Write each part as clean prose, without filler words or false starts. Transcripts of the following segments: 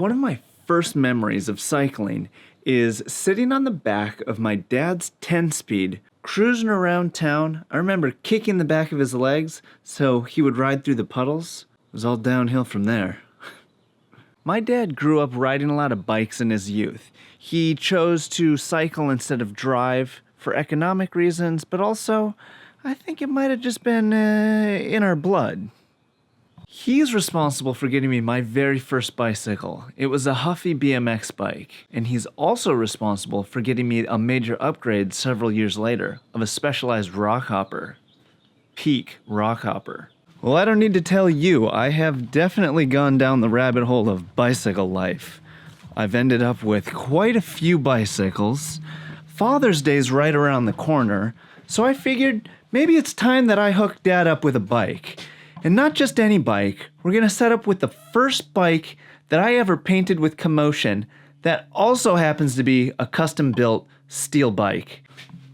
One of my first memories of cycling is sitting on the back of my dad's 10-speed, cruising around town. I remember kicking the back of his legs so he would ride through the puddles. It was all downhill from there. My dad grew up riding a lot of bikes in his youth. He chose to cycle instead of drive for economic reasons, but also I think it might have just been in our blood. He's responsible for getting me my very first bicycle. It was a Huffy BMX bike, and he's also responsible for getting me a major upgrade several years later of a specialized rockhopper. Peak rockhopper. Well, I don't need to tell you, I have definitely gone down the rabbit hole of bicycle life. I've ended up with quite a few bicycles. Father's Day's right around the corner, so I figured maybe it's time that I hook Dad up with a bike. And not just any bike, we're gonna set up with the first bike that I ever painted with Commotion that also happens to be a custom-built steel bike.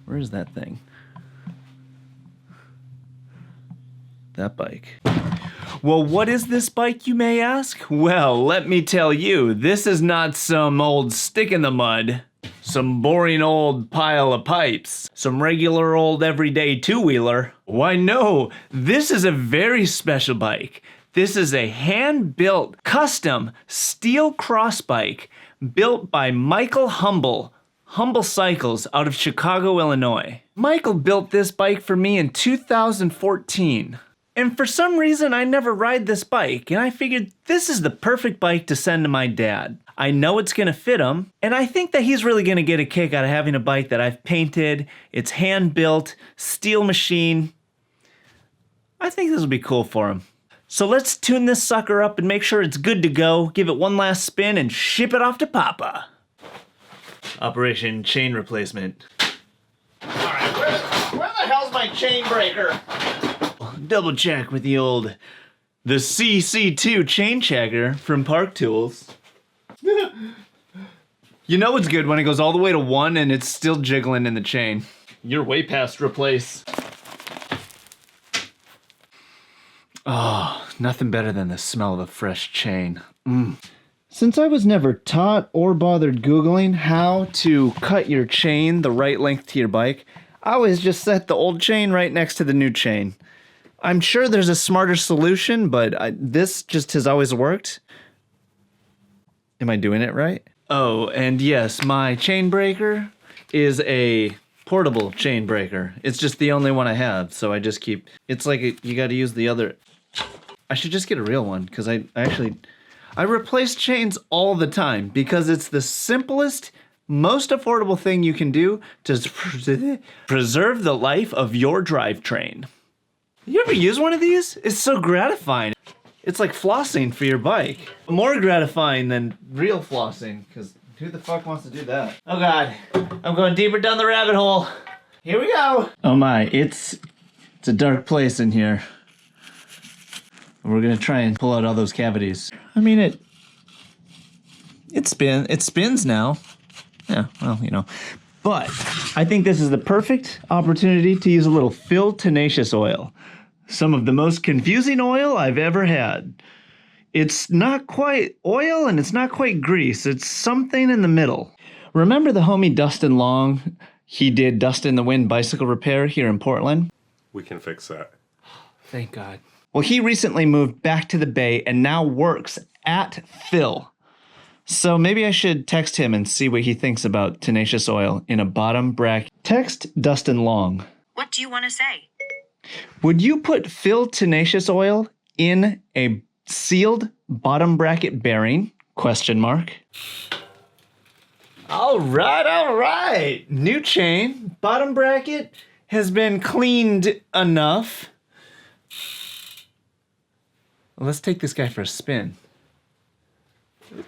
Where is that thing? That bike. Well, what is this bike, you may ask? Well, let me tell you, this is not some old stick in the mud, some boring old pile of pipes, some regular old everyday two-wheeler. Why no, this is a very special bike. This is a hand-built, custom steel cross bike built by Michael Humble Cycles out of Chicago, Illinois. Michael built this bike for me in 2014. And for some reason, I never ride this bike, and I figured this is the perfect bike to send to my dad. I know it's gonna fit him, and I think that he's really gonna get a kick out of having a bike that I've painted, it's hand-built, steel machine. I think this will be cool for him. So let's tune this sucker up and make sure it's good to go, give it one last spin, and ship it off to Papa. Operation chain replacement. All right, where the hell's my chain breaker? Double check with the CC2 chain checker from Park Tools. You know it's good when it goes all the way to 1 and it's still jiggling in the chain. You're way past replace. Oh, nothing better than the smell of a fresh chain. Since I was never taught or bothered Googling how to cut your chain the right length to your bike, I always just set the old chain right next to the new chain. I'm sure there's a smarter solution, but this just has always worked. Am I doing it right? Oh, and yes, my chain breaker is a portable chain breaker. It's just the only one I have, so I just keep... It's like you gotta use the other... I should just get a real one, because I replace chains all the time, because it's the simplest, most affordable thing you can do to preserve the life of your drivetrain. You ever use one of these? It's so gratifying. It's like flossing for your bike. More gratifying than real flossing, because who the fuck wants to do that? Oh God, I'm going deeper down the rabbit hole. Here we go. Oh my, it's a dark place in here. We're gonna try and pull out all those cavities. I mean, it spins now. Yeah, well, you know. But I think this is the perfect opportunity to use a little Phil Tenacious oil. Some of the most confusing oil I've ever had. It's not quite oil and it's not quite grease. It's something in the middle. Remember the homie Dustin Long? He did Dust in the Wind bicycle repair here in Portland. We can fix that. Thank God. Well, he recently moved back to the Bay and now works at Phil. So maybe I should text him and see what he thinks about Tenacious oil in a bottom bracket. Text Dustin Long. What do you want to say? Would you put Phil Tenacious oil in a sealed bottom bracket bearing? Question mark. All right. New chain, bottom bracket has been cleaned enough. Let's take this guy for a spin. We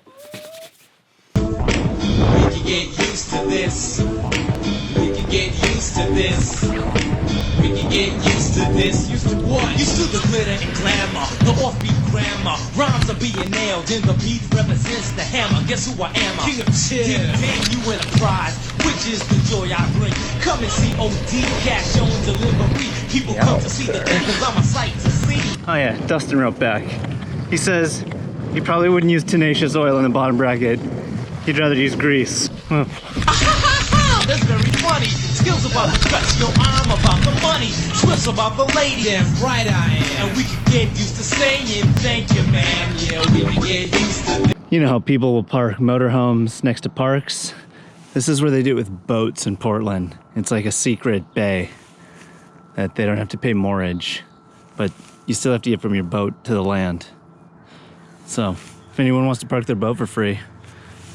can get used to this. We can get used to this. We can get used to this. Used to what? Used to the glitter and glamour, the offbeat grammar. Rhymes are being nailed, and the beat represents the hammer. Guess who I am? King of chill. Damn, you win a prize, which is the joy I bring. Come and see OD, cash on delivery. People come to see the thing, cause I'm a sight to see. Oh yeah, Dustin wrote back. He says, He probably wouldn't use tenacious oil in the bottom bracket. He'd rather use grease. Huh. That's very funny. Skills about the cuts, your arm about the money, twists about the lady. Damn right I am. And we can get used to saying thank you, man. Yeah, we can get used to this. You know how people will park motorhomes next to parks? This is where they do it with boats in Portland. It's like a secret bay that they don't have to pay mortgage, but you still have to get from your boat to the land. So, if anyone wants to park their boat for free,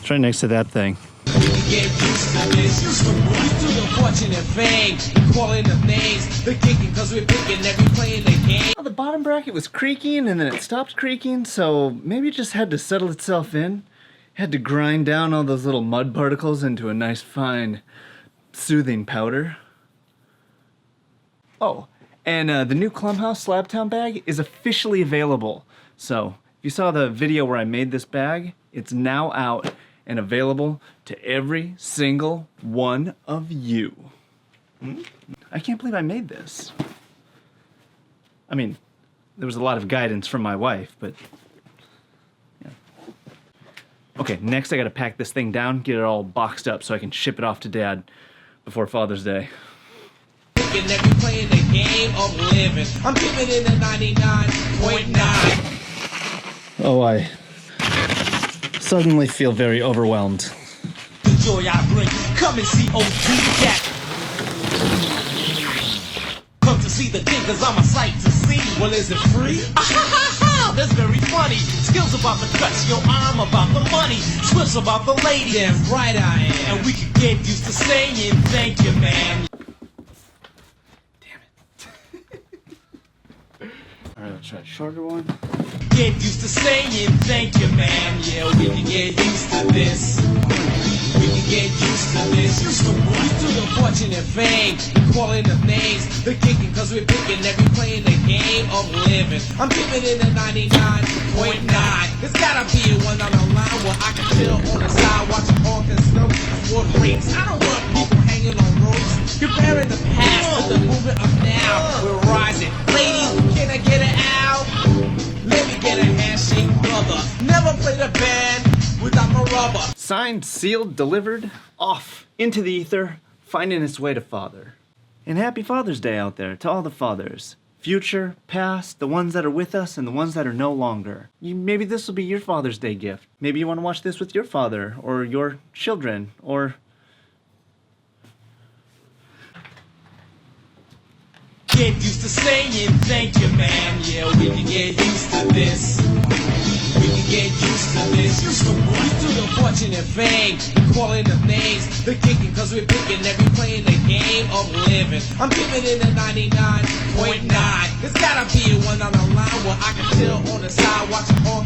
try next to that thing. We can get used to this. Used to the fortune and fame, calling the names, the kicking, cause we're picking every play in the game. Well, the bottom bracket was creaking and then it stopped creaking, so maybe it just had to settle itself in. Had to grind down all those little mud particles into a nice fine soothing powder. Oh, and the new Clumhouse Slabtown bag is officially available. So, if you saw the video where I made this bag, it's now out and available to every single one of you. I can't believe I made this. I mean, there was a lot of guidance from my wife, but yeah. Okay, next I gotta pack this thing down, get it all boxed up so I can ship it off to Dad before Father's Day. Every play in the game of living. I'm keeping it in 99.9. Oh, I suddenly feel very overwhelmed. The joy I bring, come and see OG Jack. Come to see the thing, cause I'm a sight to see. Well, is it free? That's very funny. Skills about the cuts, your arm about the money, twists about the lady. Damn right I am. And we can get used to saying thank you, man. Alright, let's try a shorter one. Get used to saying thank you, man. Yeah, we can get used to this. We can get used to this. Used to the fortune and fame, calling the names, the kicking, cause we're picking every play in the game of living. I'm keeping it in 99.9. There's gotta be one on the line where I can chill on the side, watching all the snow for drinks. I don't want people hanging on ropes, comparing the past to the movement of now. We're rising. Ladies, can I get it out? Let me get a handshake, brother. Never played a band without my rubber. Signed, sealed, delivered, off into the ether, finding its way to Father. And happy Father's Day out there to all the fathers. Future, past, the ones that are with us and the ones that are no longer. Maybe this will be your Father's Day gift. Maybe you want to watch this with your father or your children or... Get used to saying thank you, man. Yeah, we can get used to this. We can get used to this. Used to the fortune and fame, calling the names, the kicking, cause we're picking every play in the game of living. I'm keeping it in 99.9. There's gotta be one on the line where I can chill on the side, watching all